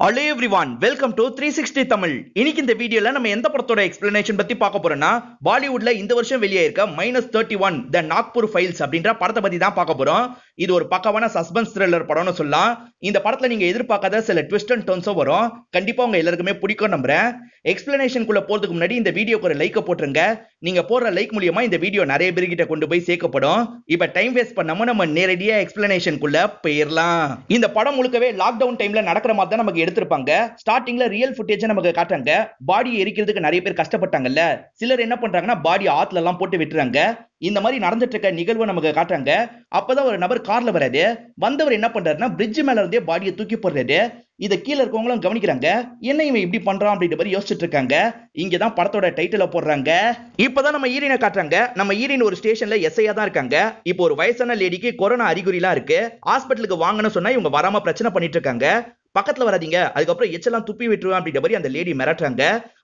Hello everyone, welcome to 360 Tamil. இன்னைக்கு இந்த வீடியோல நம்ம எந்த படத்தோட எக்ஸ்பிளனேஷன் பத்தி பார்க்க போறோம்னா பாலிவுட்ல இந்த வருஷம் வெளியாயிருக்க -31 தி நாக்பூர் ஃபைல்ஸ் அப்படின்ற படத்தை பத்தி தான் பார்க்க போறோம். இது ஒரு பக்கவான சஸ்பென்ஸ் த்ரில்லர் படம்னு சொல்லலாம். இந்த படத்துல நீங்க எதிர்பார்க்காத சில ட்விஸ்ட் அண்ட் டர்ன்ஸும் வரும். கண்டிப்பா உங்க எல்லாருக்குமே பிடிக்கும் நம்புறேன். எக்ஸ்பிளனேஷனுக்குள்ள போறதுக்கு முன்னாடி இந்த வீடியோக்கு ஒரு லைக் போட்டுருங்க. நீங்க போடுற லைக் மூலமா இந்த வீடியோ நிறைய பேர்கிட்ட கொண்டு போய் சேர்க்கப்படும். இப்ப டைம் வேஸ்ட் பண்ணாம நம்ம நேரடியா எக்ஸ்பிளனேஷனுக்குள்ள போயிரலாம். இந்த படம் முழுக்கவே லாக்டவுன் டைம்ல நடக்கிற மாதிரி தான் நமக்கு எடுத்திருப்பாங்க. ஸ்டார்டிங்ல ரியல் ஃபுட்டேஜ் நமக்கு காட்டுறாங்க. பாடி எரிக்கிறதுக்கு நிறைய பேர் கஷ்டப்பட்டாங்கல்ல. சிலர் என்ன பண்றாங்கன்னா பாடி ஆத்துல எல்லாம் போட்டு விட்டுறாங்க. இந்த மாதிரி நடந்துட்டு இருக்க நிகழ்வு நமக்கு காட்டுறாங்க. அப்பதான் ஒரு நபர் கார்ல வராரு. வந்தவர் என்ன பண்றாருன்னா பிரிட்ஜ் மேல இருந்தே பாடியை தூக்கி போடுறாரு. இத கீழ இருக்கவங்களும் கவனிக்கிறாங்க. என்ன இவன் இப்படி பண்றான் அப்படின்ற மாதிரி யோசிச்சுட்டு இருக்காங்க. இங்கதான் படத்தோட டைட்டில போடுறாங்க. இப்பதான் நம்ம ஹீரோயினை காட்டுறாங்க. நம்ம ஹீரோயின் ஒரு ஸ்டேஷன்ல எஸ்ஐயா தான் இருக்காங்க. இப்போ ஒரு வயசான லேடிக்கு கொரோனா அறிகுறிலாம் இருக்கு. ஹாஸ்பிட்டலுக்கு வாங்கன்னு சொன்னா இவங்க வராம பிரச்சனை பண்ணிட்டு இருக்காங்க. பக்கத்துல வராதீங்க, அதுக்கப்புறம் எச்செல்லாம் துப்பி விட்டுருவேன் அப்படின்ற மாதிரி அந்த லேடி மிரட்டுறாங்க.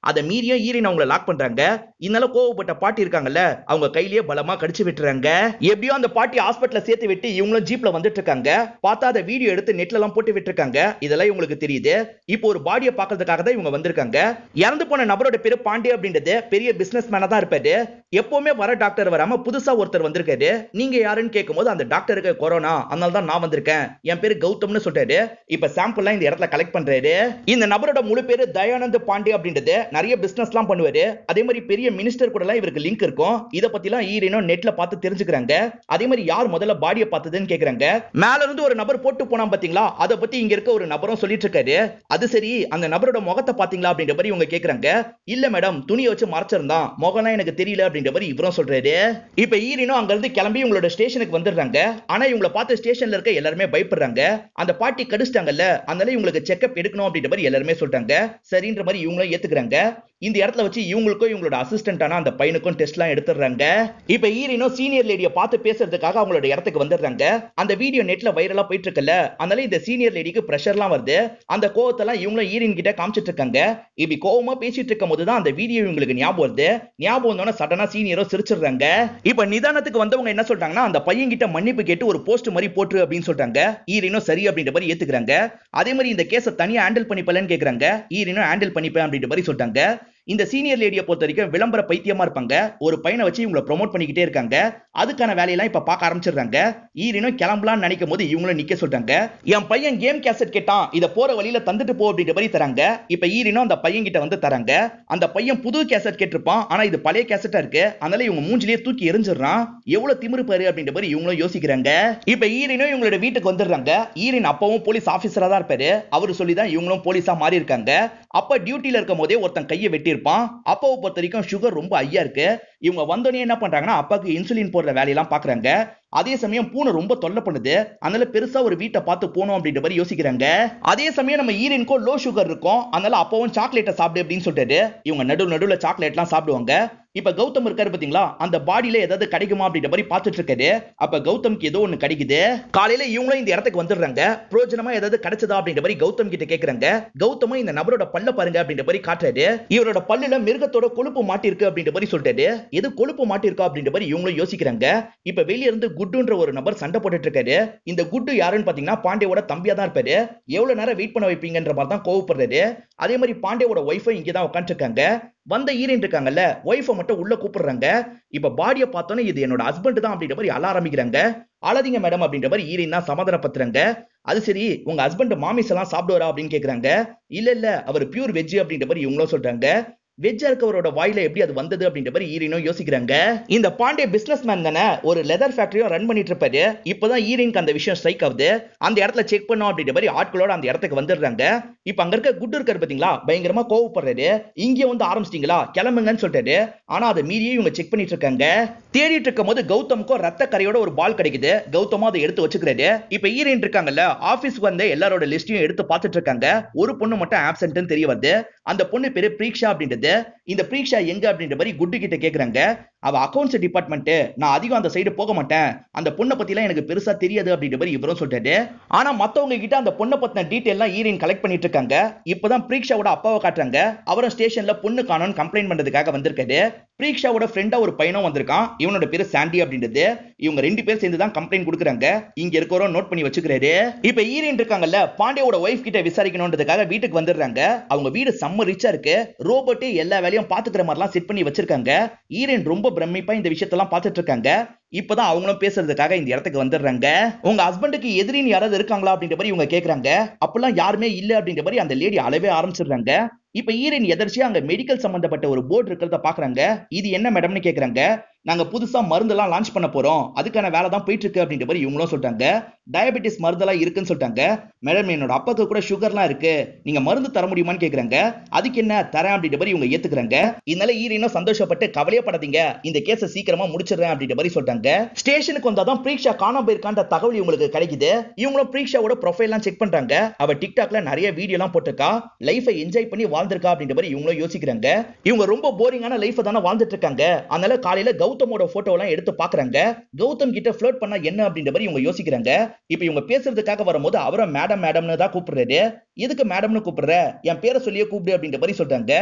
அதை மீறியும் ஹீரோயின் அவங்கள லாக் பண்றாங்க. இதனால கோவப்பட்ட பாட்டி இருக்காங்கல்ல, அவங்க கையிலேயே பலமா கடிச்சு விட்டுறாங்க. எப்படியோ அந்த பாட்டி ஹாஸ்பிட்டல சேர்த்து விட்டு இவங்களும் ஜீப்ல வந்துட்டு இருக்காங்க. பார்த்தா அதை வீடியோ எடுத்து நெட்ல எல்லாம் போட்டு விட்டுருக்காங்க. இதெல்லாம் இவங்களுக்கு தெரியுது. இப்போ ஒரு பாடியை பார்க்கறதுக்காக தான் இவங்க வந்திருக்காங்க. இறந்து போன நபரோட பேரு பாண்டே அப்படின்றது பெரிய பிசினஸ் மேனா தான் இருப்பாரு. எப்பவுமே வர டாக்டர் வராம புதுசா ஒருத்தர் வந்திருக்காரு. நீங்க யாருன்னு கேட்கும்போது அந்த டாக்டருக்கு கொரோனா, அதனால தான் நான் வந்திருக்கேன், என் பேரு கௌதம்னு சொல்றாரு. இப்ப சாம்பிள் இந்த இடத்துல கலெக்ட் பண்றாரு. இந்த நபரோட முழு பேரு தயானந்த் பாண்டே அப்படின்றது. நிறைய பிசினஸ் எல்லாம் பண்ணுவாரு. அதே மாதிரி பெரிய மினிஸ்டர் கூட எல்லாம் இவருக்கு லிங்க் இருக்கும். இத பத்தி எல்லாம் ஹீரோயினும் நெட்ல பார்த்து தெரிஞ்சுக்கிறாங்க. அதே மாதிரி யார் முதல்ல பாடியை பார்த்ததுன்னு கேக்குறாங்க. மேல இருந்து ஒரு நபர் போட்டு போனா பாத்தீங்களா, அத பத்தி இங்க இருக்க ஒரு நபரும் சொல்லிட்டு இருக்காரு. அது சரி, அந்த நபரோட முகத்தை பாத்தீங்களா அப்படின்ற மாதிரி இவங்க கேக்குறாங்க. இல்ல மேடம், துணியை வச்சு மறைச்சிருந்தான், முகம்லாம் எனக்கு தெரியல அப்படின்ற மாதிரி இவரும் சொல்றாரு. இப்ப ஹீரோயினும் அங்க இருந்து கிளம்பி இவங்களோட ஸ்டேஷனுக்கு வந்துடுறாங்க. ஆனா இவங்களை பார்த்து ஸ்டேஷன்ல இருக்க எல்லாருமே பயப்படுறாங்க. அந்த பாட்டி கடிச்சிட்டாங்கல்ல, அதனால இவங்களுக்கு செக்அப் எடுக்கணும் அப்படின்ற மாதிரி எல்லாருமே சொல்றாங்க. சரின்ற மாதிரி இவங்களும் ஏத்துக்கிறாங்க. இந்த இடத்துல வச்சு இவங்களுக்கும் இவங்களோட அசிஸ்டன்டான அந்த பையனுக்கும் டெஸ்ட்லாம் எடுத்துறாங்க. இப்ப ஹீரோயினும் சீனியர் லேடியை பார்த்து பேசுறதுக்காக அவங்களோட இடத்துக்கு வந்துடுறாங்க. அந்த வீடியோ நெட்ல வைரலா போயிட்டு இருக்குல்ல, அதனால இந்த சீனியர் லேடிக்கு பிரஷர்லாம் வருது. அந்த கோவத்தெல்லாம் இவங்களும் ஹீரோயின் கிட்ட காமிச்சிட்டு இருக்காங்க. இப்படி கோவமா பேசிட்டு இருக்கும் போதுதான் அந்த வீடியோ இவங்களுக்கு ஞாபகம் வருது. ஞாபகம் வந்தோட சடனா சீனியரும் சிரிச்சிடுறாங்க. இப்ப நிதானத்துக்கு வந்தவங்க என்ன சொல்றாங்கன்னா, அந்த பையன் கிட்ட மன்னிப்பு கேட்டு ஒரு போஸ்ட் மாதிரி போட்டு அப்படின்னு சொல்றாங்க. ஹீரோயினும் சரி அப்படின்ற மாதிரி ஏத்துக்கிறாங்க. அதே மாதிரி இந்த கேஸை தனியா ஹேண்டில் பண்ணிப்பலன்னு கேக்குறாங்க. ஹீரோயினும் ஹேண்டில் பண்ணிப்பேன் அப்படின்ற மாதிரி சொல்றாங்க. இந்த சீனியர் லேடியை பொறுத்த வரைக்கும் விளம்பர பைத்தியமா இருப்பாங்க. ஒரு பையனை வச்சு இவங்களை ப்ரோமோட் பண்ணிக்கிட்டே இருக்காங்க. அதுக்கான வேலையெல்லாம் இப்ப பார்க்க ஆரம்பிச்சிடுறாங்க. ஹீரோயினும் கிளம்பலாம்னு நினைக்கும் போது இவங்களும் நிக்க சொல்றாங்க. என் பையன் கேம் கேசட் கேட்டான், இத போற வழியில தந்துட்டு போ அப்படின்ற மாதிரி தராங்க. இப்ப ஹீரோயினும் அந்த பையன் கிட்ட வந்து தராங்க. அந்த பையன் புது கேசட் கேட்டிருப்பான், ஆனா இது பழைய கேசட்டா இருக்கு. அதனால இவங்க மூஞ்சிலேயே தூக்கி எரிஞ்சிடறான். எவ்வளவு திமிரு பாரு அப்படின்ற மாதிரி இவங்களும் யோசிக்கிறாங்க. இப்ப ஹீரோயினும் இவங்களோட வீட்டுக்கு வந்துடுறாங்க. ஹீரோயின் அப்பவும் போலீஸ் ஆபீசரா தான் இருப்பாரு. அவரு சொல்லிதான் இவங்களும் போலீஸா மாறி இருக்காங்க. அப்ப டியூட்டில இருக்கும் போதே ஒருத்தன் கையை வெட்டி இருப்பான். அப்பாவை பொறுத்த வரைக்கும் சுகர் ரொம்ப ஹையா இருக்கு. இவங்க வந்தோடனே என்ன பண்றாங்கன்னா அப்பாவுக்கு இன்சுலின் போடுற வேலையெல்லாம் பாக்குறாங்க. அதே சமயம் பூனை ரொம்ப தொல்லை பண்ணுது. அதனால பெருசா ஒரு வீட்டை பார்த்து போனோம் அப்படின்ற மாதிரி யோசிக்கிறாங்க. அதே சமயம் நம்ம ஹீரோயினுக்கும் லோ சுகர் இருக்கும். அதனால அப்பவும் சாக்லேட்டை சாப்பிடு அப்படின்னு சொல்லிட்டு இவங்க நடுவுல சாக்லேட்லாம் சாப்பிடுவாங்க. இப்ப கௌதம் இருக்காரு பாத்தீங்களா, அந்த பாடியில ஏதாவது கிடைக்குமா அப்படின்ற மாதிரி பார்த்துட்டு இருக்காரு. அப்ப கௌதம்க்கு ஏதோ ஒண்ணு கிடைக்குது. காலையில இவங்களும் இந்த இடத்துக்கு வந்துடுறாங்க. பிரோஜனமா ஏதாவது கிடைச்சதா அப்படின்ற மாதிரி கௌதம் கிட்ட கேக்குறாங்க. கௌதமும் இந்த நபரோட பல்ல பாருங்க அப்படின்ற மாதிரி காட்டுறாரு. இவரோட பல்லுல மிருகத்தோட கொழுப்பு மாட்டி இருக்கு அப்படின்ற மாதிரி சொல்லிட்டாரு. எது கொழுப்பு மாட்டி இருக்கா அப்படின்ற மாதிரி இவங்களும் யோசிக்கிறாங்க. இப்ப வெளிய இருந்து குட்டுன்ற ஒரு நபர் சண்டை போட்டுட்டு இருக்காரு. இந்த குட்டு யாருன்னு பாத்தீங்கன்னா பாண்டேவோட தம்பியா தான் இருப்பாரு. எவ்வளவு நேரம் வெயிட் பண்ண வைப்பீங்கன்ற மாதிரி தான் கோவப்படுறாரு. அதே மாதிரி பாண்டேவோட ஒய்ஃபை இங்கதான் உட்காந்துட்டு இருக்காங்க. வந்த ஹீரோயின் இருக்காங்கல்ல, ஒய்ஃபை மட்டும் உள்ள கூப்பிடுறாங்க. இப்ப பாடியை பார்த்தோன்னே இது என்னோட ஹஸ்பண்ட் தான் அப்படின்ற மாதிரி அழ ஆரம்பிக்கிறாங்க. அழாதீங்க மேடம் அப்படின்ற மாதிரி ஹீரோயின் தான் சமாதானப்படுத்துறாங்க. அது சரி, உங்க ஹஸ்பண்ட் மாமிஸ் எல்லாம் சாப்பிடுவாரா அப்படின்னு கேக்குறாங்க. இல்ல அவர் பியூர் வெஜ் அப்படின்ற மாதிரி இவங்களும் சொல்றாங்க. வெஜ்ஜா இருக்கவரோட வாயில எப்படி அது வந்தது அப்படின்ற மாதிரி ஹீரோயினும் யோசிக்கிறாங்க. இந்த பாண்டே பிசினஸ் மேன் தானே, ஒரு லெதர் ஃபேக்டரியும் ரன் பண்ணிட்டு இருப்பாரு. இப்பதான் ஹீரோயினுக்கு அந்த விஷயம் ஸ்ட்ரைக் ஆகுது. அந்த இடத்துல செக் பண்ணோம் அப்படின்ற மாதிரி ஆட்களோட அந்த இடத்துக்கு வந்துடுறாங்க. இப்ப அங்க இருக்க குட் இருக்காரு பாத்தீங்களா, பயங்கரமா கோவப்படுறாரு. இங்க வந்து ஆரம்பிச்சிட்டீங்களா, கிளம்புங்கன்னு சொல்லிட்டாரு. ஆனா அதை மீறியே இவங்க செக் பண்ணிட்டு இருக்காங்க. தேடிட்டு இருக்கும் போது கௌதமுக்கும் ரத்த கரையோட ஒரு பால் கிடைக்குது. கௌதமும் அதை எடுத்து வச்சுக்கிறாரு. இப்ப ஹீரோயின் இருக்காங்கல்ல, ஆபீஸ்க்கு வந்து எல்லாரோட லிஸ்டையும் எடுத்து பார்த்துட்டு இருக்காங்க. ஒரு பொண்ணு மட்டும் ஆப்சென்ட்னு தெரிய வருது. அந்த பொண்ணு பேரு பிரீக்ஷா அப்படின்றது. இந்த பிரீக்ஷா எங்க அப்படின்ற மாதிரி குட்டு கிட்ட கேக்குறாங்க. அவ அக்கௌண்ட்ஸ் டிபார்ட்மெண்ட், நான் அதிகம் அந்த சைடு போக மாட்டேன், அந்த பொண்ணை பத்தி எல்லாம் எனக்கு பெருசா தெரியாது அப்படின்ற மாதிரி இவரும் சொல்லிட்டாரு. ஆனா மத்தவங்க கிட்ட அந்த பொண்ணை பத்தின டீடைல் எல்லாம் ஹீரோயின் கலெக்ட் பண்ணிட்டு இருக்காங்க. இப்பதான் பிரீக்ஷாவோட அப்பாவை காட்டுறாங்க. அவரும் ஸ்டேஷன்ல பொண்ணு காணோம்னு கம்ப்ளைண்ட் பண்றதுக்காக வந்திருக்காரு. பிரீக்ஷாவோட ஃப்ரெண்டா ஒரு பையனும் வந்திருக்கான். இவனோட பேரு சாண்டி அப்படின்றது. இவங்க ரெண்டு பேர் சேர்ந்து தான் கம்ப்ளைண்ட் கொடுக்குறாங்க. இங்க இருக்கறவங்க நோட் பண்ணி வச்சுக்கிறாரு. இப்ப ஹீரோயின் இருக்காங்கல்ல, பாண்டியோட ஒய்ஃப் கிட்ட விசாரிக்கணும்ன்றதுக்காக வீட்டுக்கு வந்துடுறாங்க. அவங்க வீடு செம்ம ரிச்சா இருக்கு. ரோபோட் எல்லா வேலையும் பாத்துக்கிற மாதிரிலாம் செட் பண்ணி வச்சிருக்காங்க. ஹீரோயின் ரொம்ப பிரமிப்பா இந்த விஷயத்தெல்லாம் பார்த்துட்டு இருக்காங்க. இப்பதான் அவங்களும் பேசுறதுக்காக இந்த இடத்துக்கு வந்துடுறாங்க. உங்க ஹஸ்பண்டுக்கு எதிரின்னு யாராவது இருக்காங்களா அப்படின்ற மாதிரி இவங்க கேக்குறாங்க. அப்பெல்லாம் யாருமே இல்ல அப்படின்ற மாதிரி அந்த லேடி அளவே ஆரம்பிச்சிடுறாங்க. இப்ப ஹீரோயின் எதர்ச்சியா அங்க மெடிக்கல் சம்பந்தப்பட்ட ஒரு போர்டு இருக்கிறத பாக்குறாங்க. இது என்ன மேடம்னு கேக்குறாங்க. நாங்க புதுசா மருந்தெல்லாம் லான்ச் பண்ண போறோம், அதுக்கான வேலை தான் போயிட்டு இருக்கு அப்படின்ற மாதிரி இவங்களும் சொல்றாங்க. டயபெட்டிஸ் மருந்தெல்லாம் இருக்குன்னு சொல்லிட்டாங்க. மேடம் என்னோட அப்பாக்கு கூட சுகர்லாம் இருக்கு, நீங்க மருந்து தர முடியுமான்னு கேக்குறாங்க. அதுக்கு என்ன தரேன் அப்படின்ற மாதிரி இவங்க ஏத்துக்கிறாங்க. இதனால ஹீரோயினும் சந்தோஷப்பட்டு கவலையப்படாதீங்க, இந்த கேஸை சீக்கிரமா முடிச்சிடுறேன் அப்படின்ற மாதிரி சொல்றாங்க. ஸ்டேஷனுக்கு வந்தாதான் பிரீக்ஷா காணாம போயிருக்கான்ற தகவல் இவங்களுக்கு கிடைக்குது. இவங்களும் பிரீக்ஷாவோட ப்ரொஃபைல்லாம் செக் பண்றாங்க. அவ டிக்டாக்ல நிறைய வீடியோ எல்லாம் போட்டிருக்கா, லைஃபை என்ஜாய் பண்ணி வாழ்ந்திருக்கா அப்படின்ற மாதிரி இவங்களும் யோசிக்கிறாங்க. இவங்க ரொம்ப போரிங்கான லைஃப் தானே வாழ்ந்துட்டு இருக்காங்க. அதனால காலையில கௌதமோட போட்டோ எல்லாம் எடுத்து பாக்குறாங்க. கௌதம் கிட்ட ஃப்ளர்ட் பண்ணா என்ன அப்படின்ற மாதிரி இவங்க யோசிக்கிறாங்க. இப்ப இவங்க பேசுறதுக்காக வரும்போது அவரை மேடம் மேடம்னு தான் கூப்பிடுறாரு. எதுக்கு மேடம்னு கூப்பிடுற, என் பேரை சொல்லியே கூப்பிடு அப்படின்ற மாதிரி சொல்றாங்க.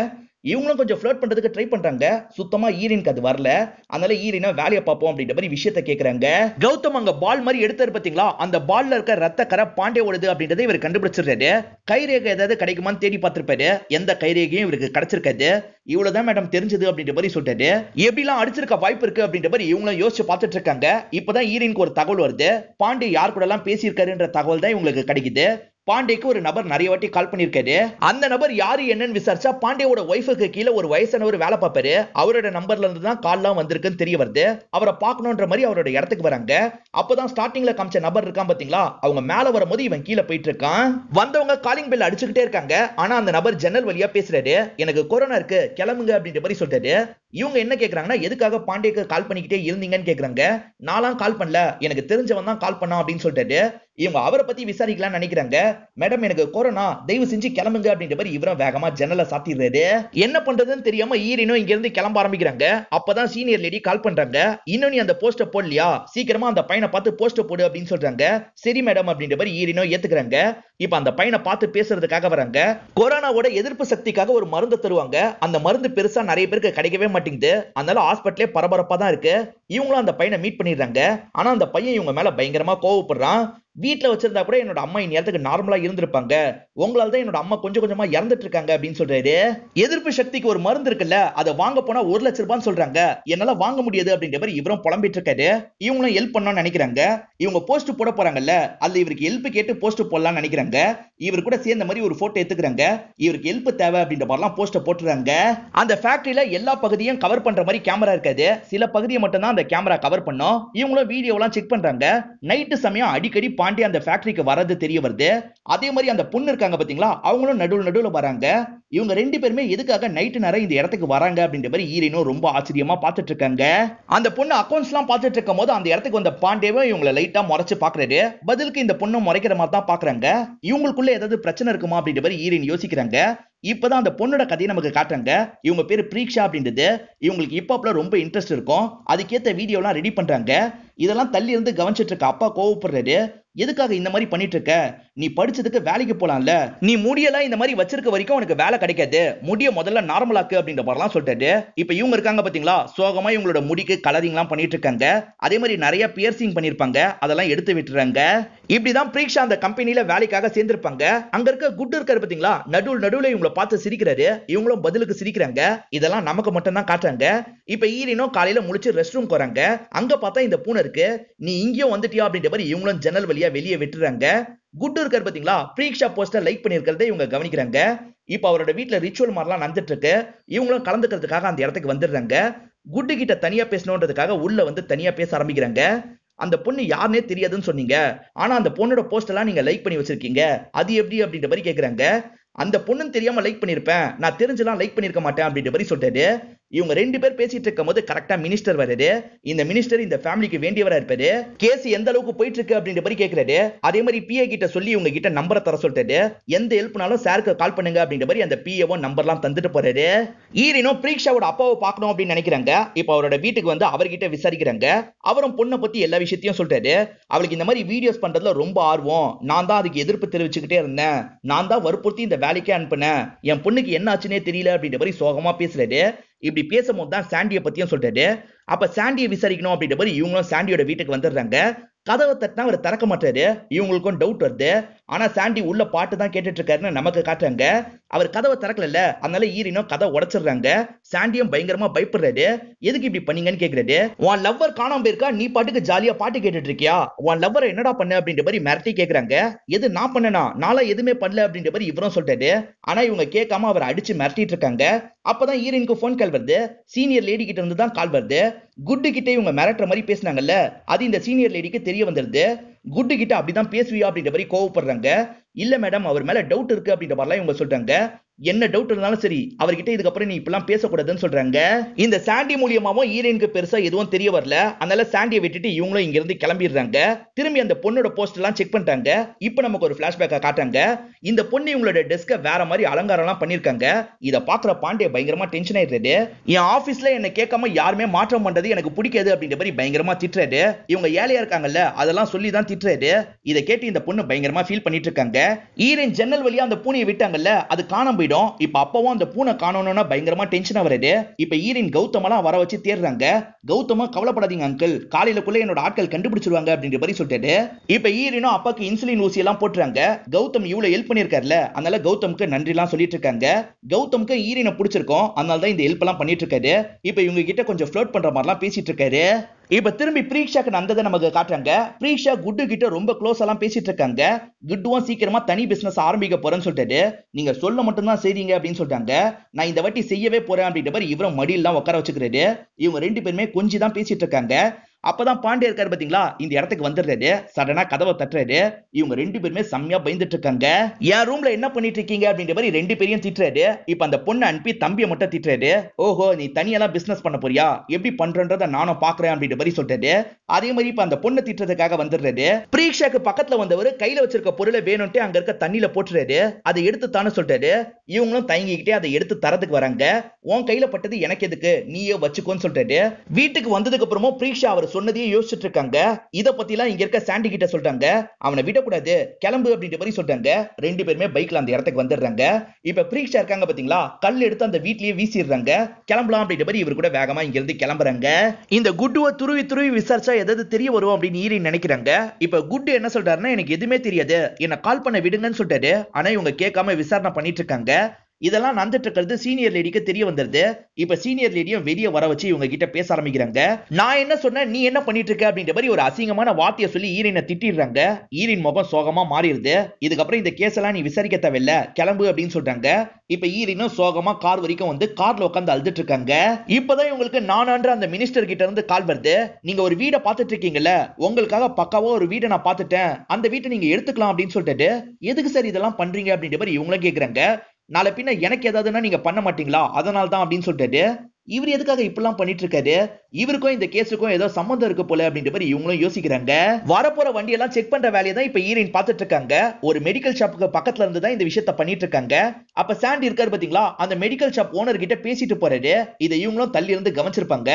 இவங்களும் கொஞ்சம் ஃப்ளர்ட் பண்றதுக்கு ட்ரை பண்றாங்க. சுத்தமா ஹீரோயினுக்கு அது வரல. அதனால ஹீரோயினை வேலையை பார்ப்போம் அப்படின்ற மாதிரி விஷயத்தை கேக்குறாங்க. கௌதம் அங்க பால் மாதிரி எடுத்தாரு பாத்தீங்களா, அந்த பால்ல இருக்க ரத்த கரை பாண்டியோடது அப்படின்றத இவர் கண்டுபிடிச்சிடுறாரு. கைரேகை ஏதாவது கிடைக்குமான்னு தேடி பார்த்திருப்பாரு. எந்த கைரேகையும் இவருக்கு கிடைச்சிருக்காது. இவ்வளவுதான் மேடம் தெரிஞ்சது அப்படின்ற மாதிரி சொல்லிட்டாரு. எப்படிலாம் அடிச்சிருக்க வாய்ப்பு இருக்கு அப்படின்ற மாதிரி இவங்களும் யோசிச்சு பார்த்துட்டு இருக்காங்க. இப்பதான் ஹீரோயினுக்கு ஒரு தகவல் வருது. பாண்டி யார் கூட எல்லாம் பேசியிருக்காருன்ற தகவல் தான் இவங்களுக்கு கிடைக்குது. பாண்டேக்கு ஒரு நபர் நிறைய வாட்டி கால் பண்ணிருக்காரு. அந்த நபர் யாரு என்னன்னு விசாரிச்சா பாண்டியோட ஒய்ஃபுக்கு கீழே ஒரு வயசானவர் வேலை பார்ப்பாரு. அவரோட நம்பர்ல இருந்து தான் கால்லாம் வந்திருக்குன்னு தெரிய வருது. அவரை பார்க்கணுன்ற மாதிரி அவரோட இடத்துக்கு வராங்க. அப்பதான் ஸ்டார்டிங்ல காமிச்ச நபர் இருக்கான் பாத்தீங்களா, அவங்க மேல வரும்போது இவன் கீழே போயிட்டு இருக்கான். வந்தவங்க காலிங் பெல் அடிச்சுக்கிட்டே இருக்காங்க. ஆனா அந்த நபர் ஜன்னல் வழியா பேசுறாரு. எனக்கு கொரோனா இருக்கு, கிளம்புங்க அப்படின்ற மாதிரி சொல்றாரு. இவங்க என்ன கேக்குறாங்கன்னா, எதுக்காக பாண்டியக்கு கால் பண்ணிக்கிட்டே இருந்தீங்கன்னு கேக்குறாங்க. நான்லாம் கால் பண்ணல, எனக்கு தெரிஞ்சவன் தான் கால் பண்ணான் அப்படின்னு சொல்லிட்டாரு. இவங்க அவரை பத்தி விசாரிக்கலாம்னு நினைக்கிறாங்க. மேடம் எனக்கு கொரோனா, தயவு செஞ்சு கிளம்புங்க அப்படின்ற மாதிரி இவரும் வேகமா ஜன்னலை சாத்திடுறாரு. என்ன பண்றதுன்னு தெரியாம ஹீரோயினும் இங்க இருந்து கிளம்ப ஆரம்பிக்கிறாங்க. அப்பதான் சீனியர் லேடி கால் பண்றாங்க. இன்னும் நீ அந்த போஸ்டர் போடலையா, சீக்கிரமா அந்த பையனை பார்த்து போஸ்டர் போடு அப்படின்னு சொல்றாங்க. சரி மேடம் அப்படின்ற மாதிரி ஹீரோயினும் ஏத்துக்கிறாங்க. இப்ப அந்த பையனை பார்த்து பேசுறதுக்காக வராங்க. கொரோனாவோட எதிர்ப்பு சக்திக்காக ஒரு மருந்து தருவாங்க. அந்த மருந்து பெருசா நிறைய பேருக்கு கிடைக்கவே மாட்டேங்குது. அதனால ஹாஸ்பிட்டலே பரபரப்பா தான் இருக்கு. இவங்களும் அந்த பையனை மீட் பண்ணிடுறாங்க. ஆனா அந்த பையன் இவங்க மேல பயங்கரமா கோவப்படுறான். வீட்டுல வச்சிருந்தா கூட என்னோட அம்மா இந்நேரத்துக்கு நார்மலா இருந்திருப்பாங்க, உங்களால தான் என்னோட அம்மா கொஞ்சம் கொஞ்சமா இறந்துட்டு இருக்காங்க அப்படின்னு சொல்றாரு. எதிர்ப்பு சக்திக்கு ஒரு மருந்து இருக்குல்ல, அதை வாங்க போனா 1 லட்சம் ரூபான்னு சொல்றாங்க. என்னால வாங்க முடியாது அப்படின்ற மாதிரி இவரும் புலம்பிட்டு இருக்காரு. இவங்களும் ஹெல்ப் பண்ணணும்னு நினைக்கிறாங்க. இவங்க போஸ்ட் போட போறாங்கல்ல, அதுல இவருக்கு ஹெல்ப் கேட்டு போஸ்ட் போடலாம்னு நினைக்கிறாங்க. இவர் கூட சேர்ந்த மாதிரி ஒரு போட்டோ எடுத்துக்கிறாங்க. இவருக்கு ஹெல்ப் தேவை அப்படின்ற மாதிரிலாம் போஸ்ட் போட்டுறாங்க. அந்த ஃபேக்டரியில எல்லா பகுதியும் கவர் பண்ற மாதிரி கேமரா இருக்காது. சில பகுதியை மட்டும் தான் அந்த கேமரா கவர் பண்ணும். இவங்களும் வீடியோலாம் செக் பண்றாங்க. நைட்டு சமயம் அடிக்கடி பாண்டி அந்த ஃபேக்டரிக்கு வரது தெரிய வருது. அதே மாதிரி அந்த பொண்ணு இருக்காங்க பாத்தீங்களா, அவங்களும் நடுவுல வராங்க. இவங்க ரெண்டு பேருமே எதுக்காக நைட்டு நேரம் இந்த இடத்துக்கு வராங்க அப்படின்ற மாதிரி ஹீரோயினும் ரொம்ப ஆச்சரியமா பார்த்துட்டு இருக்காங்க. அந்த பொண்ணு அக்கவுண்ட்ஸ் எல்லாம் பார்த்துட்டு இருக்கும் போது அந்த இடத்துக்கு வந்த பாண்டேவை இவங்களை லைட்டா முறைச்சு பாக்குறாரு. பதிலுக்கு இந்த பொண்ணு முறைக்கிற மாதிரி தான் பாக்குறாங்க. இவங்களுக்குள்ள ஏதாவது பிரச்சனை இருக்குமா அப்படின்ற மாதிரி ஹீரோயின் யோசிக்கிறாங்க. இப்பதான் அந்த பொண்ணோட கதையை நமக்கு காட்டுறாங்க. இவங்க பேரு பிரீக்ஷா அப்படின்றது. இவங்களுக்கு ஹிப்ஹாப்ல ரொம்ப இன்ட்ரெஸ்ட் இருக்கும். அதுக்கேத்த வீடியோ எல்லாம் ரெடி பண்றாங்க. இதெல்லாம் தள்ளி இருந்து கவனிச்சிட்டு இருக்க அப்பா கோவப்படுறாரு. எதுக்காக இந்த மாதிரி பண்ணிட்டு இருக்க, நீ படிச்சதுக்கு வேலைக்கு போலாம்ல, நீ முடியெல்லாம் இந்த மாதிரி வச்சிருக்க வரைக்கும் உனக்கு வேலை கிடைக்காது, முடிய முதல்ல நார்மலாக்கு அப்படின்ற மாதிரிலாம் சொல்லிட்டாரு. இப்ப இவங்க இருக்காங்க பாத்தீங்களா, சோகமா இவங்களோட முடிக்கு கலரிங் எல்லாம் பண்ணிட்டு இருக்காங்க. அதே மாதிரி நிறைய பியர்சிங் பண்ணிருப்பாங்க, அதெல்லாம் எடுத்து விட்டுறாங்க. இப்படிதான் பிரீக்ஷா அந்த கம்பெனில வேலைக்காக சேர்ந்திருப்பாங்க. அங்க இருக்க குட் இருக்காரு பாத்தீங்களா, நடுவுல இவங்களை பார்த்து சிரிக்கிறாரு. இவங்களும் பதிலுக்கு சிரிக்கிறாங்க. இதெல்லாம் நமக்கு மட்டும் தான் காட்டுறாங்க. இப்ப ஈரினும் காலையில முழிச்சு ரெஸ்ட் ரூம் போறாங்க. அங்க பார்த்தா இந்த பூனை இருக்கு. நீ இங்கேயும் வந்துட்டியா அப்படின்ற மாதிரி இவங்களும் ஜன்னல் வழியா வெளியே விட்டுறாங்க. குட் இருக்காரு பாத்தீங்களா, பிரீக்ஷா போஸ்டர் லைக் பண்ணிருக்கிறத இவங்க கவனிக்கிறாங்க. இப்ப அவரோட வீட்டுல ரிச்சுவல் மாதிரிலாம் நடந்துட்டு இருக்கு. இவங்களும் கலந்துக்கிறதுக்காக அந்த இடத்துக்கு வந்துடுறாங்க. குட்டு கிட்ட தனியா பேசணுன்றதுக்காக உள்ள வந்து தனியா பேச ஆரம்பிக்கிறாங்க. அந்த பொண்ணு யாருன்னே தெரியாதுன்னு சொன்னீங்க, ஆனா அந்த பொண்ணோட போஸ்ட் எல்லாம் நீங்க லைக் பண்ணி வச்சிருக்கீங்க, அது எப்படி அப்படின்ற மாதிரி கேக்குறாங்க. அந்த பொண்ணுன்னு தெரியாம லைக் பண்ணிருப்பேன், நான் தெரிஞ்செல்லாம் லைக் பண்ணிருக்க மாட்டேன் அப்படின்ற மாதிரி சொல்லிட்டாரு. இவங்க ரெண்டு பேர் பேசிட்டு இருக்கும்போது கரெக்டா மினிஸ்டர் வராரு. இந்த மினிஸ்டர் இந்த ஃபேமிலிக்கு வேண்டியவரா இருப்பாரு. கேஸ் எந்த அளவுக்கு போயிட்டு இருக்கு அப்படின்ற மாதிரி கேக்குறாரு. அதே மாதிரி பிஏ கிட்ட சொல்லி இவங்க கிட்ட நம்பரை தர சொல்லிட்டாரு. எந்த ஹெல்ப்னாலும் சாருக்கு கால் பண்ணுங்க அப்படின்ற மாதிரி அந்த பிஏவும் நம்பர்லாம் தந்துட்டு போறாரு. ஈரினும் பிரீக்ஷாவோட அப்பாவை பார்க்கணும் அப்படின்னு நினைக்கிறாங்க. இப்ப அவரோட வீட்டுக்கு வந்து அவர்கிட்ட விசாரிக்கிறாங்க. அவரும் பொண்ணை பத்தி எல்லா விஷயத்தையும் சொல்றாரு. அவளுக்கு இந்த மாதிரி வீடியோஸ் பண்றதுல ரொம்ப ஆர்வம். நான் தான் அதுக்கு எதிர்ப்பு தெரிவிச்சுக்கிட்டே இருந்தேன். நான் தான் வற்புறுத்தி இந்த வேலைக்கே அனுப்புனேன். என் பொண்ணுக்கு என்ன ஆச்சுன்னே தெரியல அப்படின்ற மாதிரி சோகமா பேசுறாரு. இப்படி பேசும்போது தான் சாண்டியை பத்தியும் சொல்றாரு. அப்ப சாண்டியை விசாரிக்கணும் அப்படின்ற மாதிரி இவங்களும் சாண்டியோட வீட்டுக்கு வந்துடுறாங்க. கதவை தட்டினா அவர் திறக்க மாட்டாரு. இவங்களுக்கும் டவுட் வருது. ஆனா சாண்டி உள்ள பாட்டு தான் கேட்டுட்டு இருக்காருன்னு நமக்கு காட்டுறாங்க. அவர் கதவை திறக்கல, அதனால ஈரினும் கதை உடைச்சிடுறாங்க. சாண்டியும் பயங்கரமா பயப்படுறாரு. எதுக்கு இப்படி பண்ணீங்கன்னு கேக்குறாரு. உன் லவ்வர் காணாம போயிருக்கா, நீ பாட்டுக்கு ஜாலியா பாட்டு கேட்டுட்டு இருக்கியா, உன் லவ்வர் என்னடா பண்ண அப்படின்ற மாதிரி மிரட்டி கேக்குறாங்க. எது நான் பண்ணனா, நாளா எதுவுமே பண்ணல அப்படின்ற மாதிரி இவரும் சொல்றாரு. ஆனா இவங்க கேட்காம அவரை அடிச்சு மிரட்டிட்டு இருக்காங்க. அப்பதான் ஈரினுக்கு போன் கால் வருது. சீனியர் லேடி கிட்ட இருந்து தான் கால் வருது. குட்டு கிட்ட இவங்க மிரட்டுற மாதிரி பேசினாங்கல்ல, அது இந்த சீனியர் லேடிக்கு தெரிய வந்துருது. குட்டு கிட்ட அப்படிதான் பேசுவியா அப்படின்ற மாதிரி கோவப்படுறாங்க. இல்ல மேடம், அவர் மேல டவுட் இருக்கு அப்படின்ற மாதிரிலாம் இவங்க சொல்றாங்க. என்ன டவுட் இருந்தாலும் சரி, அவர்கிட்ட இதுக்கப்புறம் நீ இப்பெல்லாம் பேசக்கூடாதுன்னு சொல்றாங்க. இந்த சாண்டி மூலியமாவும் ஈரனுக்கு பெருசா எதுவும் தெரிய வரல. அதனால சாண்டியை விட்டுட்டு இவங்களும் இங்க இருந்து கிளம்பிடுறாங்க. திரும்பி அந்த பொண்ணோட போஸ்ட் எல்லாம் செக் பண்ணிட்டாங்க. இப்போ நமக்கு ஒரு பிளாஷ்பேக்கா காட்டுறாங்க. இந்த பொண்ணு இவங்களோட டெஸ்க வேற மாதிரி அலங்காரம் எல்லாம் பண்ணிருக்காங்க. இத பாக்குற பாண்டிய பயங்கரமா டென்ஷன் ஆயிடுறாரு. என் ஆபீஸ்ல என்ன கேட்காம யாருமே மாற்றம் பண்றது எனக்கு பிடிக்காது அப்படின்ற மாதிரி பயங்கரமா திட்டுறாரு. இவங்க ஏழையா இருக்காங்கல்ல, அதெல்லாம் சொல்லி தான் திட்டுறாரு. இதை கேட்டு இந்த பொண்ணு பயங்கரமா ஃபீல் பண்ணிட்டு இருக்காங்க. ஈரன் ஜன்னல் வழியா அந்த பூனையை விட்டாங்கல்ல, அது காணாம போயிடும். இப்ப அப்பவும் அந்த பூனை காணோம்னா பயங்கரமா டென்ஷன் ஆகுறாரு. இப்ப ஈரின் கௌதமெல்லாம் வர வச்சு தேடுறாங்க. கௌதமா கவலைப்படாதீங்க அங்கிள், காலையிலக்குள்ள என்னோட ஆட்கள் கண்டுபிடிச்சிருவாங்க அப்படின்ற மாதிரி சொல்லிட்டு இப்ப ஈரினும் அப்பாக்கு இன்சுலின் ஊசி எல்லாம் போட்டுறாங்க. கௌதம் இவ்வளவு ஹெல்ப் பண்ணிருக்காருல, அதனால கௌதமுக்கு நன்றி எல்லாம் சொல்லிட்டு இருக்காங்க. கௌதமுக்கு ஈரினை பிடிச்சிருக்கும், அதனால தான் இந்த ஹெல்ப் எல்லாம் பண்ணிட்டு இருக்காரு. இப்ப இவங்க கிட்ட கொஞ்சம் ஃப்ளோட் பண்ற மாதிரி எல்லாம் பேசிட்டு இருக்காரு. இப்ப திரும்பி பிரீக்ஷாக்கு நடந்ததை நமக்கு காட்டுறாங்க. பிரீக்ஷா குட்டு கிட்ட ரொம்ப க்ளோஸ் எல்லாம் பேசிட்டு இருக்காங்க. குட்டுவும் சீக்கிரமா தனி பிசினஸ் ஆரம்பிக்க போறேன்னு சொல்லிட்டு நீங்க சொல்ல மட்டும் தான் செய்றீங்க அப்படின்னு சொல்றாங்க. நான் இந்த வாட்டி செய்யவே போறேன் அப்படின்ற மாதிரி இவரும் மடியெல்லாம் உட்கார வச்சுக்கிறாரு. இவங்க ரெண்டு பேருமே கொஞ்சம் தான் பேசிட்டு இருக்காங்க. அப்பதான் பாண்டிய இருக்காரு பாத்தீங்களா, இந்த இடத்துக்கு வந்துடுறாரு. சடனா கதவை தட்டுறாரு. இவங்க ரெண்டு பேருமே செம்மையா பயந்துட்டு இருக்காங்க. என் ரூம்ல என்ன பண்ணிட்டு இருக்கீங்க அப்படின்ற மாதிரி ரெண்டு பேரையும் திட்டுறாரு. இப்ப அந்த பொண்ணை அனுப்பி தம்பியை மட்டும் திட்டுறாரு. ஓஹோ, நீ தனியெல்லாம் பிசினஸ் பண்ண போறியா, எப்படி பண்றன்றத நானும் பாக்குறேன் அப்படின்ற மாதிரி சொல்றாரு. அதே மாதிரி இப்ப அந்த பொண்ணை திட்டுறதுக்காக வந்துடுறாரு. பிரீக்ஷாக்கு பக்கத்துல வந்தவர் கையில வச்சிருக்க பொருளை வேணும்ட்டு அங்க இருக்க தண்ணியில போட்டுறாரு. அதை எடுத்து தானே சொல்றாரு. இவங்களும் தயங்கிக்கிட்டே அதை எடுத்து தரதுக்கு வராங்க. உன் கையில பட்டது எனக்கு எதுக்கு, நீயே வச்சுக்கோன்னு சொல்றாரு. வீட்டுக்கு வந்ததுக்கு அப்புறமும் பிரீக்ஷா அவர் சொன்னதையே யோசிச்சுட்டு இருக்காங்க. இத பத்தி எல்லாம் இங்க இருக்க சாண்டி கிட்ட சொல்றாங்க. அவனை விடக்கூடாது, கிளம்பு அப்படின்ற மாதிரி சொல்றாங்க. ரெண்டு பேருமே பைக்ல அந்த இடத்துக்கு வந்துடுறாங்க. இப்ப பிரீக்ஷா இருக்காங்க பாத்தீங்களா, கல் எடுத்து அந்த வீட்லயே வீசிடுறாங்க. கிளம்பலாம் அப்படின்ற மாதிரி இவர் கூட வேகமா இங்க இருந்து கிளம்புறாங்க. இந்த குட்டுவை துருவி துருவி விசாரிச்சா ஏதாவது தெரிய வரும் அப்படின்னு ஈரின் நினைக்கிறாங்க. இப்ப குட்டு என்ன சொல்றாருன்னா, எனக்கு எதுவுமே தெரியாது, என்ன கால் பண்ண விடுங்கன்னு சொல்றாரு. ஆனா இவங்க கேட்காம விசாரணை பண்ணிட்டு இருக்காங்க. இதெல்லாம் நடந்துட்டு இருக்கிறது சீனியர் லேடிக்கு தெரிய வந்துருது. இப்ப சீனியர் லேடியும் வெளியே வர வச்சு இவங்க கிட்ட பேச ஆரம்பிக்கிறாங்க. நான் என்ன சொன்னேன், நீ என்ன பண்ணிட்டு இருக்க அப்படின்ற மாதிரி ஒரு அசிங்கமான வார்த்தையை சொல்லி ஈரினை திட்டிடுறாங்க. ஈரின் முகம் சோகமா மாறிடுது. இதுக்கப்புறம் இந்த கேஸ் எல்லாம் நீ விசாரிக்க தேவையில்ல, கிளம்பு அப்படின்னு சொல்றாங்க. இப்ப ஈரினும் சோகமா கார் வரைக்கும் வந்து கார்ல உட்காந்து அழுதுட்டு இருக்காங்க. இப்பதான் இவங்களுக்கு நானான்ற அந்த மினிஸ்டர் கிட்ட இருந்து கால் வருது. நீங்க ஒரு வீடை பார்த்துட்டு இருக்கீங்கல்ல, உங்களுக்காக பக்காவா ஒரு வீடை நான் பார்த்துட்டேன், அந்த வீட்டை நீங்க எடுத்துக்கலாம் அப்படின்னு சொல்லிட்டு எதுக்கு சார் இதெல்லாம் பண்றீங்க அப்படின்ற மாதிரி இவங்களும் கேக்குறாங்க. நாளை பின்ன எனக்கு ஏதாவதுன்னா நீங்க பண்ண மாட்டீங்களா, அதனால தான் அப்படின்னு சொல்லிட்டு இவர் எதுக்காக இப்பெல்லாம் பண்ணிட்டு இருக்காரு, இவருக்கும் இந்த கேஸுக்கும் ஏதோ சம்பந்தம் இருக்கு போல அப்படின்ற மாதிரி இவங்களும் யோசிக்கிறாங்க. வரப்போற வண்டியெல்லாம் செக் பண்ற வேலையை தான் இப்ப ஈரின் பார்த்துட்டு இருக்காங்க. ஒரு மெடிக்கல் ஷாப்புக்கு பக்கத்துல இருந்து தான் இந்த விஷயத்த பண்ணிட்டு இருக்காங்க. அப்ப சாண்டி இருக்காரு பாத்தீங்களா, அந்த மெடிக்கல் ஷாப் ஓனர் கிட்ட பேசிட்டு போறாரு. இதை இவங்களும் தள்ளி இருந்து கவனிச்சிருப்பாங்க.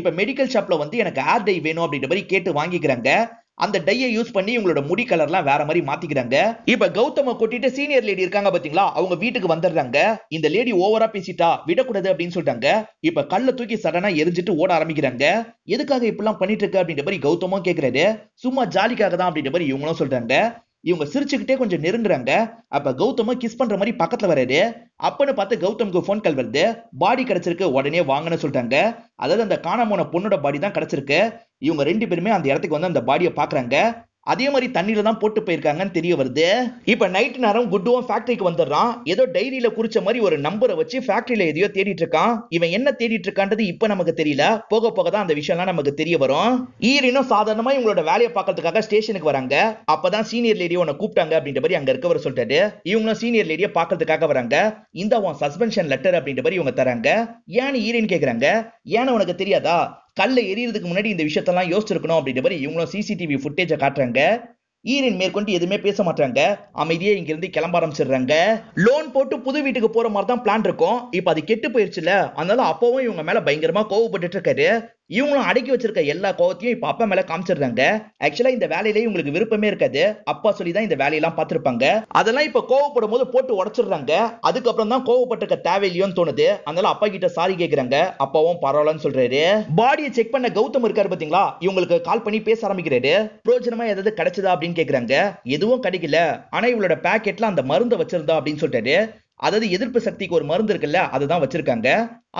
இப்ப மெடிக்கல் ஷாப்ல வந்து எனக்கு ஏர் டை வேணும் அப்படின்ற மாதிரி கேட்டு வாங்கிக்கிறாங்க. அந்த டையை யூஸ் பண்ணி உங்களோட முடி கலர்லாம் வேற மாதிரி மாத்திக்கிறாங்க. இப்ப கௌதம கூட்டிட்டு சீனியர் லேடி இருக்காங்க பாத்தீங்களா, அவங்க வீட்டுக்கு வந்துடுறாங்க. இந்த லேடி ஓவரா பேசிட்டா, விடக்கூடாது அப்படின்னு சொல்றாங்க. இப்ப கல்ல தூக்கி சடனா எரிஞ்சிட்டு ஓட ஆரம்பிக்கிறாங்க. எதுக்காக இப்பெல்லாம் பண்ணிட்டு இருக்க அப்படின்ற மாதிரி கௌதமும் கேக்குறாரு. சும்மா ஜாலிக்காக தான் அப்படின்ற மாதிரி இவங்களும் சொல்றாங்க. இவங்க சிரிச்சுக்கிட்டே கொஞ்சம் நெருங்குறாங்க. அப்ப கௌதம கிஸ் பண்ற மாதிரி பக்கத்துல வராரு. அப்பன்னு பார்த்து கௌதமுக்கு போன் கால் வருது. பாடி கிடைச்சிருக்கு, உடனே வாங்கன்னு சொல்றாங்க. அதாவது அந்த காணாம போன பொண்ணோட பாடி தான் கிடைச்சிருக்கு. இவங்க ரெண்டு பேருமே அந்த இடத்துக்கு வந்து அந்த பாடியை பாக்குறாங்க. அதே மாதிரி தண்ணியில தான் போட்டு போயிருக்காங்கன்னு தெரிய வருது. இப்ப நைட் நேரம் குட்டுவும் ஃபேக்டரிக்கு வந்துடுறான். ஏதோ டைரியில குறிச்ச மாதிரி ஒரு நம்பரை வச்சு ஃபேக்டரியில எதையோ தேடிட்டு இருக்கான். இவன் என்ன தேடிட்டு இருக்கான்றது இப்ப நமக்கு தெரியல. போக போக தான் அந்த விஷயம்லாம் நமக்கு தெரிய வரும். ஈரினும் சாதாரணமா இவங்களோட வேலையை பார்க்கறதுக்காக ஸ்டேஷனுக்கு வராங்க. அப்பதான் சீனியர் லேடி உன்னை கூப்பிட்டாங்க அப்படின்ற மாதிரி அங்க இருக்கவர் சொல்லிட்டாரு. இவங்களும் சீனியர் லேடியை பார்க்கறதுக்காக வராங்க. இந்த உன் சஸ்பென்ஷன் லெட்டர் அப்படின்ற மாதிரி இவங்க தராங்க. ஏன்னு ஈரின் கேக்குறாங்க. ஏன்னு உனக்கு தெரியாதா? கல்ல எரியறதுக்கு முன்னாடி இந்த விஷயத்தெல்லாம் யோசிச்சிருக்கணும் அப்படின்ற மாதிரி இவங்களும் சிசிடிவி ஃபுட்டேஜை காட்டுறாங்க. ஈரின் மேற்கொண்டு எதுவுமே பேச மாட்டாங்க. அமைதியே இங்க இருந்து கிளம்ப ஆரம்பிச்சிடுறாங்க. லோன் போட்டு புது வீட்டுக்கு போற மாதிரி தான் பிளான் இருக்கும். இப்ப அது கெட்டு போயிருச்சுல, அதனால அப்பவும் இவங்க மேல பயங்கரமா கோவப்பட்டு இருக்காரு. இவங்களும் அடக்கி வச்சிருக்க எல்லா கோவத்தையும் இப்ப அப்பா மேல காமிச்சிடுறாங்க. ஆக்சுவலா இந்த வேலையில இவங்களுக்கு விருப்பமே இருக்காது. அப்பா சொல்லி தான் இந்த வேலையெல்லாம் பார்த்திருப்பாங்க. அதெல்லாம் இப்ப கோவப்படும் போது போட்டு உடைச்சிடுறாங்க. அதுக்கப்புறம் தான் கோவப்பட்டிருக்க தேவையில்லையோன்னு தோணுது. அதனால அப்பா கிட்ட சாரி கேக்குறாங்க. அப்பாவும் பரவாயில்லன்னு சொல்றாரு. பாடியை செக் பண்ண கௌதம் இருக்காரு பாத்தீங்களா, இவங்களுக்கு கால் பண்ணி பேச ஆரம்பிக்கிறாரு. பிரோஜனமா ஏதாவது கிடைச்சதா அப்படின்னு கேக்குறாங்க. எதுவும் கிடைக்கல. ஆனா இவளோட பாக்கெட்ல அந்த மருந்தை வச்சிருந்தா அப்படின்னு சொல்லிட்டாரு. அதாவது எதிர்ப்பு சக்திக்கு ஒரு மருந்து இருக்குல்ல, அதுதான் வச்சிருக்காங்க.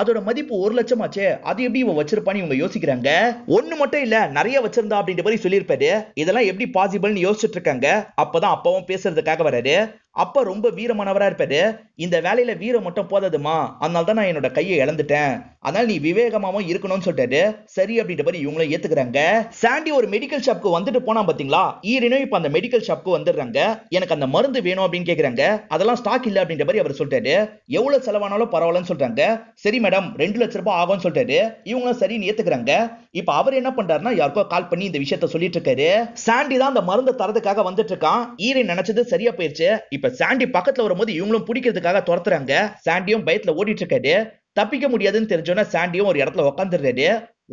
அதோட மதிப்பு 1 லட்சம் ஆச்சு. அது எப்படி இவன் வச்சிருப்பான்னு இவங்க யோசிக்கிறாங்க. ஒண்ணு மட்டும் இல்ல, நிறைய வச்சிருந்தா அப்படின்ற மாதிரி சொல்லியிருப்பாரு. இதெல்லாம் எப்படி பாசிபிள்னு யோசிச்சுட்டு இருக்காங்க. அப்பதான் அப்பாவும் பேசுறதுக்காக வராரு. அப்பா ரொம்ப வீரமானவரா இருப்பாரு. இந்த வேலையில வீரம் மட்டும் போதாதுமா, அதனால தான் நான் என்னோட கையை இழந்துட்டேன். அதனால நீ விவேகமாவும் இருக்கணும்னு சொல்லிட்டாரு. சரி அப்படின்ற மாதிரி இவங்களும் ஏத்துக்கிறாங்க. சாண்டி ஒரு மெடிக்கல் ஷாப்க்கு வந்துட்டு போனா பாத்தீங்களா, ஈரினும் இப்ப அந்த மெடிக்கல் ஷாப்க்கு வந்துடுறாங்க. எனக்கு அந்த மருந்து வேணும் அப்படின்னு கேக்குறாங்க. அதெல்லாம் ஸ்டாக் இல்ல அப்படின்ற மாதிரி அவர் சொல்லிட்டாரு. எவ்வளவு செலவானாலும் பரவாயில்லன்னு சொல்றாங்க. சரி மேடம், 2 லட்சம் ரூபாய் ஆகும்னு சொல்லிட்டாரு. இவங்களும் சரின்னு ஏத்துக்கிறாங்க. இப்ப அவர் என்ன பண்றாருன்னா, யாருக்கோ கால் பண்ணி இந்த விஷயத்த சொல்லிட்டு இருக்காரு. சாண்டி தான் அந்த மருந்து தரதுக்காக வந்துட்டு இருக்கான். ஈரின் நினைச்சது சரியா போயிருச்சு. இப்ப சாண்டி பக்கத்துல வரும்போது இவங்களும் பிடிக்கிறதுக்காக துரத்துறாங்க. சாண்டியும் பயத்துல ஓடிட்டு இருக்காரு. தப்பிக்க முடியாதுன்னு தெரிஞ்சோன்னா சாண்டியும் ஒரு இடத்துல உட்காந்துடுறாரு.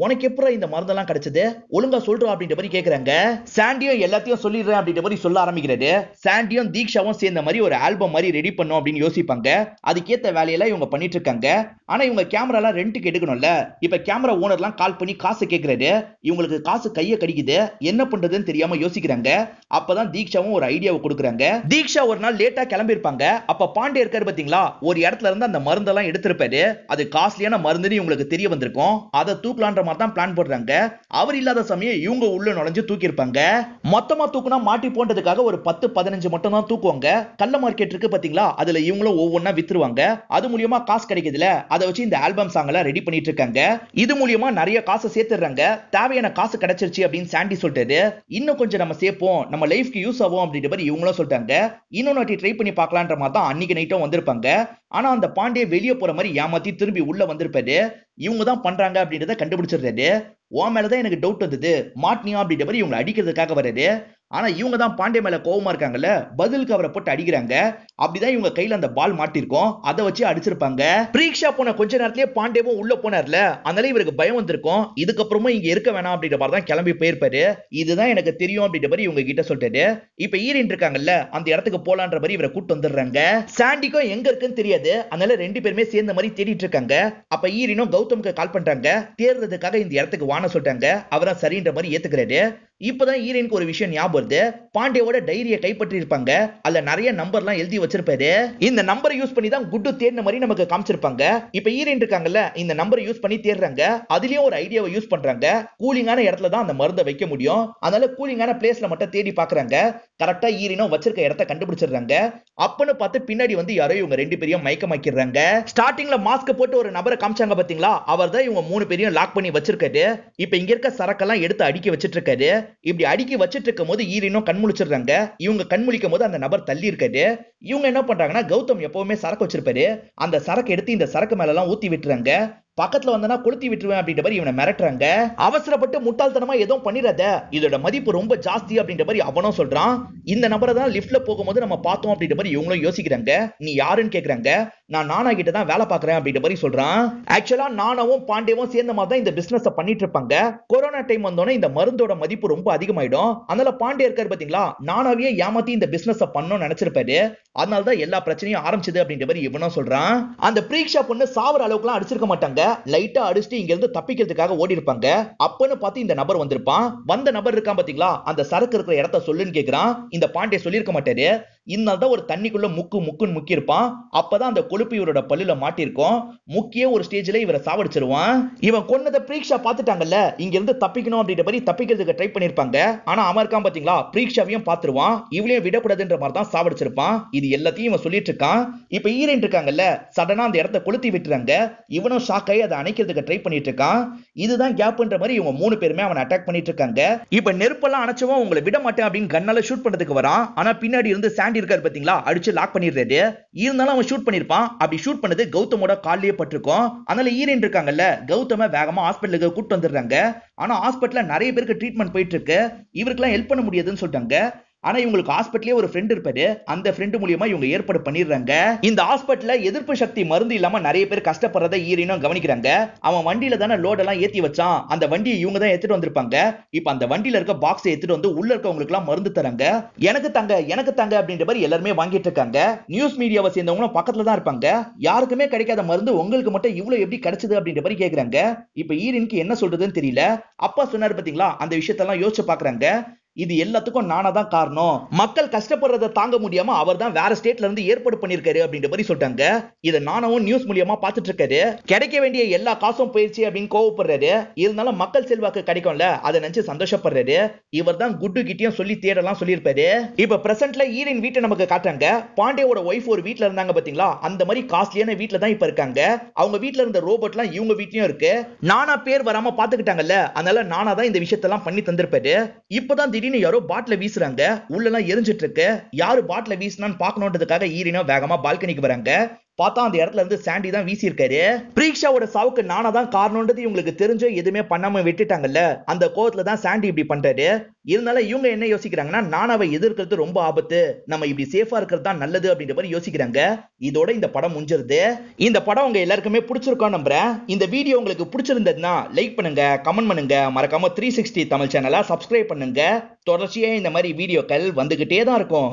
உனக்கு எப்பறம் இந்த மருந்தெல்லாம் கிடைச்சது, ஒழுங்கா சொல்றா அப்படின்ற மாதிரி கேக்குறாங்க. சாண்டியும் எல்லாத்தையும் சொல்லிடுறேன் அப்படின்ற மாதிரி சொல்ல ஆரம்பிக்கிறாரு. சாண்டியும் தீக்ஷாவும் சேர்ந்த மாதிரி ஒரு ஆல்பம் மாதிரி ரெடி பண்ணும் அப்படின்னு யோசிப்பாங்க. அதுக்கேத்த வேலையெல்லாம் இவங்க பண்ணிட்டு இருக்காங்க. ஆனா இவங்க கேமரா எல்லாம் ரெண்டுக்கு எடுக்கணும்ல. இப்ப கேமரா ஓனர்லாம் கால் பண்ணி காசு கேக்குறாரு. இவங்களுக்கு காசு கைய கடிக்குது. என்ன பண்றதுன்னு தெரியாம யோசிக்கிறாங்க. அப்பதான் தீக்ஷாவும் ஒரு ஐடியாவை கொடுக்குறாங்க. தீக்ஷா ஒரு நாள் லேட்டா கிளம்பி இருப்பாங்க. அப்ப பாண்டே இருக்காரு பாத்தீங்களா, ஒரு இடத்துல இருந்து அந்த மருந்தெல்லாம் எடுத்திருப்பாரு. அது காஸ்ட்லியான மருந்துன்னு இவங்களுக்கு தெரிய வந்திருக்கும். அதை தூக்கலான்ற மாதிரி தான் பிளான் போடுறாங்க. அவர் இல்லாத சமயம் இவங்க உள்ள நுழைஞ்சு தூக்கி இருப்பாங்க. மொத்தமா தூக்குனா மாட்டி போன்றதுக்காக ஒரு 10-15 மட்டும் தான் தூக்குவாங்க. கள்ள மார்க்கெட் இருக்கு பாத்தீங்களா, அதுல இவங்களும் ஒவ்வொன்னா வித்துருவாங்க. அது மூலியமா காசு கிடைக்குதுல, அதை வச்சு இந்த ஆல்பம் சாங் எல்லாம் ரெடி பண்ணிட்டு இருக்காங்க. இது மூலியமா நிறைய காசு சேர்த்துறாங்க. தேவையான காசு கிடைச்சிருச்சு அப்படின்னு சாண்டி சொல்லிட்டாரு. இன்னும் கொஞ்சம் நம்ம சேர்ப்போம், நம்ம லைஃப்க்கு யூஸ் ஆகும் அப்படின்ற மாதிரி இவங்களும் சொல்லிட்டாங்க. இன்னொரு வாட்டி ட்ரை பண்ணி பார்க்கலான்ற மாதிரி தான் அன்னைக்கு நைட்டும் வந்திருப்பாங்க. ஆனா அந்த பாண்டிய வெளியே போற மாதிரி ஏமாத்தி திரும்பி உள்ள வந்திருப்பாரு. இவங்க தான் பண்றாங்க அப்படின்றத கண்டுபிடிச்சிடுறாரு. உன் மேலதான் எனக்கு டவுட் வந்தது, மாட்னியா அப்படின்ற மாதிரி இவங்களை அடிக்கிறதுக்காக வர்றாரு. ஆனா இவங்க தான் பாண்டே மேல கோவமா இருக்காங்கல்ல, பதிலுக்கு அவரை போட்டு அடிக்கிறாங்க. அப்படிதான் இவங்க கையில அந்த பால் மாட்டிருக்கும். அதை வச்சு அடிச்சிருப்பாங்க. பிரீக்ஷா போன கொஞ்ச நேரத்திலேயே பாண்டேவும் உள்ள போனார்ல, அதனால இவருக்கு பயம் வந்திருக்கும். இதுக்கப்புறமா இங்க இருக்க வேணாம் அப்படின்ற மாதிரி தான் கிளம்பி போயிருப்பாரு. இதுதான் எனக்கு தெரியும் அப்படின்ற மாதிரி இவங்க கிட்ட சொல்லிட்டாரு. இப்ப ஈரின் இருக்காங்கல்ல, அந்த இடத்துக்கு போலான்ற மாதிரி இவரை கூட்டு வந்துடுறாங்க. சாண்டிக்கும் எங்க இருக்குன்னு தெரியாது. அதனால 2 பேருமே சேர்ந்த மாதிரி தேடிட்டு இருக்காங்க. அப்ப ஈரினும் கௌதமுக்கு கால் பண்றாங்க. தேடுறதுக்காக இந்த இடத்துக்கு வான சொல்லிட்டாங்க. அவரா சரின்ற மாதிரி ஏத்துக்கிறாரு. இப்பதான் ஈரனுக்கு ஒரு விஷயம் ஞாபகம் வருது. பாண்டியோட டைரியை கைப்பற்றி இருப்பாங்க. அதுல நிறைய நம்பர்லாம் எழுதி வச்சிருப்பாரு. இந்த நம்பரை யூஸ் பண்ணி தான் குட்டு தேடின மாதிரி நமக்கு காமிச்சிருப்பாங்க. இப்ப ஈரன் இருக்காங்கல்ல, இந்த நம்பரை யூஸ் பண்ணி தேடுறாங்க. அதுலயும் ஒரு ஐடியாவை யூஸ் பண்றாங்க. கூலிங்கான இடத்துல தான் அந்த மருந்தை வைக்க முடியும். அதனால கூலிங்கான பிளேஸ்ல மட்டும் தேடி பாக்குறாங்க. கரெக்டா ஈரனும் வச்சிருக்க இடத்தை கண்டுபிடிச்சிடுறாங்க. அப்பன்னு பார்த்து பின்னாடி வந்து யாரோ இவங்க 2 பேரையும் மயக்கமாக்கிடுறாங்க. ஸ்டார்டிங்ல மாஸ்க் போட்டு ஒரு நபரை காமிச்சாங்க பாத்தீங்களா, அவர் தான் இவங்க 3 பேரையும் லாக் பண்ணி வச்சிருக்காரு. இப்ப இங்க இருக்க சரக்கெல்லாம் எடுத்து அடுக்கி வச்சிட்டு இருக்காரு. இப்படி அடுக்கி வச்சிட்டு இருக்கும் போது ஈரனும் கண்முழிச்சிடுறாங்க. இவங்க கண்முழிக்கும் போது அந்த நபர் தள்ளி இருக்காரு. இவங்க என்ன பண்றாங்கன்னா, கௌதம் எப்பவுமே சரக்கு வச்சிருப்பாரு. அந்த சரக்கு எடுத்து இந்த சரக்கு மேல எல்லாம் ஊத்தி விட்டுறாங்க. பக்கத்துல வந்தனா கொளுத்தி விட்டுருவேன் அப்படின்ற மாதிரி இவனை மிரட்டுறாங்க. அவசரப்பட்டு முட்டாள்தனமா எதுவும் பண்ணிடாத, இதோட மதிப்பு ரொம்ப ஜாஸ்தி அப்படின்ற மாதிரி அவனும் சொல்றான். இந்த நபரை தான் லிஃப்ட்ல போகும்போது நம்ம பார்த்தோம் அப்படின்ற மாதிரி இவங்களும் யோசிக்கிறாங்க. நீ யாருன்னு கேக்குறாங்க. நான் நானா கிட்ட தான் வேலை பாக்குறேன் அப்படின்ற மாதிரி சொல்றான். ஆக்சுவலா நானாவும் பாண்டேவும் சேர்ந்த மாதிரி தான் இந்த பிசினஸ் பண்ணிட்டு இருப்பாங்க. கொரோனா டைம் வந்தோடனே இந்த மருந்தோட மதிப்பு ரொம்ப அதிகமாயிடும். அதனால பாண்டே இருக்காரு பாத்தீங்களா, நானாவே ஏமாத்தி இந்த பிசினஸ் பண்ணணும்னு நினைச்சிருப்பாரு. அதனாலதான் எல்லா பிரச்சனையும் ஆரம்பிச்சது அப்படின்ற மாதிரி இவனும் சொல்றான். அந்த பிரீக்ஷா பொண்ணு சாவர அளவுக்குலாம் அடிச்சிருக்க மாட்டாங்க. லைட்டா அடிச்சுட்டு இங்க இருந்து தப்பிக்கிறதுக்காக ஓடி இருப்பாங்க. அப்பன்னு பார்த்து இந்த நபர் வந்திருப்பான். வந்த நபர் இருக்கான் பாத்தீங்களா, அந்த சரக்கு இருக்கிற இடத்த சொல்லுன்னு கேக்குறான். இந்த பாண்டே சொல்லிருக்க மாட்டாரு. இதனால தான் ஒரு தண்ணிக்குள்ள முக்குன்னு முக்கியிருப்பான். அப்பதான் அந்த கொழுப்பு இவரோட பல்லுல மாட்டிருக்கும். முக்கிய ஒரு ஸ்டேஜ்ல இவரை சாவடிச்சிருவான். இவன் கொன்னதை பிரீக்ஷா பாத்துட்டாங்கல்ல, இங்க இருந்து தப்பிக்கணும் அப்படின்ற மாதிரி தப்பிக்கிறதுக்கு ட்ரை பண்ணிருப்பாங்க. ஆனா அவன் இருக்கான் பாத்தீங்களா, பிரீக்ஷாவையும் பாத்துருவான். இவளையும் விடக்கூடாதுன்ற மாதிரி தான் சாவடிச்சிருப்பான். இது எல்லாத்தையும் இவன் சொல்லிட்டு இருக்கான். இப்ப ஹீரோயின் இருக்காங்கல்ல, சடனா அந்த இடத்தை கொளுத்தி விட்டுறாங்க. இவனும் ஷாக் ஆகி அதை அணைக்கிறதுக்கு ட்ரை பண்ணிட்டு இருக்கான். இதுதான் கேப்ன்ற மாதிரி இவங்க 3 பேருமே அவனை அட்டாக் பண்ணிட்டு இருக்காங்க. இப்ப நெருப்பெல்லாம் அணைச்சவன் உங்களை விட மாட்டேன் அப்படின்னு கண்ணால ஷூட் பண்றதுக்கு வரான். ஆனா பின்னாடி இருந்து சாண்டி இருக்காரு பாத்தீங்களா, அடிச்சு லாக் பண்ணிடுறாரு. இருந்தாலும் அவன் ஷூட் பண்ணிருப்பான். அப்படி ஷூட் பண்ணது கௌதமோட கால்லயே பட்டிருக்கும். அதனால ஹீரோயின் இருக்காங்கல்ல, கௌதம வேகமா ஹாஸ்பிட்டலுக்கு கூட்டு வந்துடுறாங்க. ஆனா ஹாஸ்பிட்டல்ல நிறைய பேருக்கு ட்ரீட்மெண்ட் போயிட்டு இருக்கு. இவருக்கெல்லாம் ஹெல்ப் பண்ண முடியாதுன்னு சொல்லிட்டாங்க. ஆனா இவங்களுக்கு ஹாஸ்பிட்டலே ஒரு ஃப்ரெண்ட் இருப்பாரு. அந்த ஃப்ரெண்ட் மூலியமா இவங்க ஏற்பாடு பண்ணிடுறாங்க. இந்த ஹாஸ்பிட்டல்ல எதிர்ப்பு சக்தி மருந்து இல்லாம நிறைய பேர் கஷ்டப்படுறத ஹீரோயினும் கவனிக்கிறாங்க. அவன் வண்டியில தானே லோட் எல்லாம் ஏத்தி வச்சான். அந்த வண்டியை இவங்க தான் எடுத்துட்டு வந்திருப்பாங்க. இப்ப அந்த வண்டியில இருக்க பாக்ஸ் எடுத்துட்டு வந்து உள்ள இருக்கவங்களுக்கு எல்லாம் மருந்து தராங்க. எனக்கு தாங்க அப்படின்ற மாதிரி எல்லாருமே வாங்கிட்டு இருக்காங்க. நியூஸ் மீடியாவை சேர்ந்தவங்களும் பக்கத்துல தான் இருப்பாங்க. யாருக்குமே கிடைக்காத மருந்து உங்களுக்கு மட்டும் இவ்வளவு எப்படி கிடைச்சது அப்படின்ற மாதிரி கேக்குறாங்க. இப்ப ஹீரோயினுக்கு என்ன சொல்றதுன்னு தெரியல. அப்பா சொன்னாரு பாத்தீங்களா, அந்த விஷயத்தெல்லாம் யோசிச்சு பாக்குறாங்க. இது எல்லாத்துக்கும் நானா தான் காரணம். மக்கள் கஷ்டப்படுறதை தாங்க முடியாம அவர் தான் வேற ஸ்டேட்ல இருந்து ஏற்பாடு பண்ணிருக்காரு அப்படின்ற மாதிரி சொல்லிட்டாங்க. இதை நானும் நியூஸ் மூலியமா பாத்துட்டு இருக்காரு. கிடைக்க வேண்டிய எல்லா காசும் போயிடுச்சு அப்படின்னு கோவப்படுறாரு. இருந்தாலும் மக்கள் செல்வாக்கு கிடைக்கும்ல, அதை நினைச்சு சந்தோஷப்படுறாரு. இவர் தான் குட்டு கிட்டியும் சொல்லி தேடலாம் சொல்லியிருப்பாரு. இப்ப பிரசன்ட்ல ஹீரோயின் வீட்டை நமக்கு காட்டுறாங்க. பாண்டியோட ஒய்ஃப் ஒரு வீட்ல இருந்தாங்க பாத்தீங்களா, அந்த மாதிரி காஸ்ட்லியான வீட்ல தான் இப்ப இருக்காங்க. அவங்க வீட்ல இருந்த ரோபோட்லாம் இவங்க வீட்லயும் இருக்கு. நானா பேர் வராம பாத்துக்கிட்டாங்கல்ல, அதனால நானா தான் இந்த விஷயத்தெல்லாம் பண்ணி தந்திருப்பாரு. இப்பதான் திடீர்னு யாரோ பாட்டில வீசுறாங்க. உள்ளெல்லாம் எரிஞ்சிட்டு இருக்கு. யாரு பாட்டில வீசினான்னு பார்க்கணுன்றதுக்காக ஹீரோயினும் வேகமா பால்கனிக்கு வராங்க. பார்த்தா அந்த இடத்துல இருந்து சாண்டி தான் வீசி இருக்காரு. பிரீக்ஷாவோட சாவுக்கு நானா தான் காரணம்ன்றது இவங்களுக்கு தெரிஞ்சு எதுவுமே பண்ணாம விட்டுட்டாங்கல்ல, அந்த கோவத்துல தான் சாண்டி இப்படி பண்றாரு. இருந்தாலும் இவங்க என்ன யோசிக்கிறாங்கன்னா, நானாவை எதிர்க்கிறது ரொம்ப ஆபத்து, நம்ம இப்படி சேஃபா இருக்கிறது தான் நல்லது அப்படின்ற மாதிரி யோசிக்கிறாங்க. இதோட இந்த படம் முடிஞ்சிருது. இந்த படம் உங்க எல்லாருக்குமே பிடிச்சிருக்கும் நம்புறேன். இந்த வீடியோ உங்களுக்கு பிடிச்சிருந்ததுன்னா லைக் பண்ணுங்க, கமெண்ட் பண்ணுங்க, மறக்காம 360 தமிழ் சேனலை சப்ஸ்கிரைப் பண்ணுங்க. தொடர்ச்சியா இந்த மாதிரி வீடியோக்கள் வந்துகிட்டே தான் இருக்கும்.